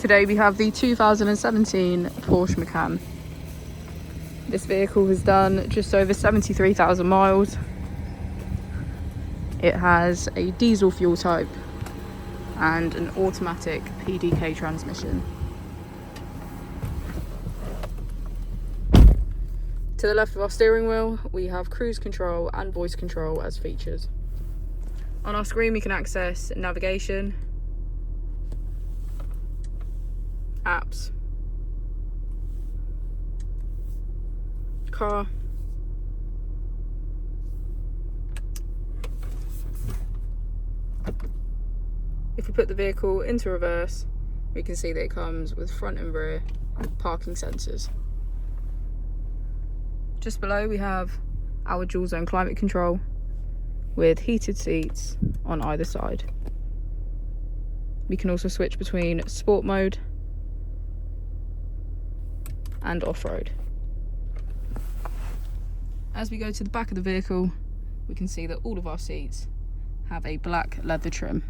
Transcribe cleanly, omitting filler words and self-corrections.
Today we have the 2017 Porsche Macan. This vehicle has done just over 73,000 miles. It has a diesel fuel type and an automatic PDK transmission. To the left of our steering wheel, we have cruise control and voice control as features. On our screen we can access navigation, apps, car, if we put the vehicle into reverse, we can see that it comes with front and rear parking sensors. Just below we have our dual zone climate control with heated seats on either side. We can also switch between sport mode and off-road. As we go to the back of the vehicle, we can see that all of our seats have a black leather trim.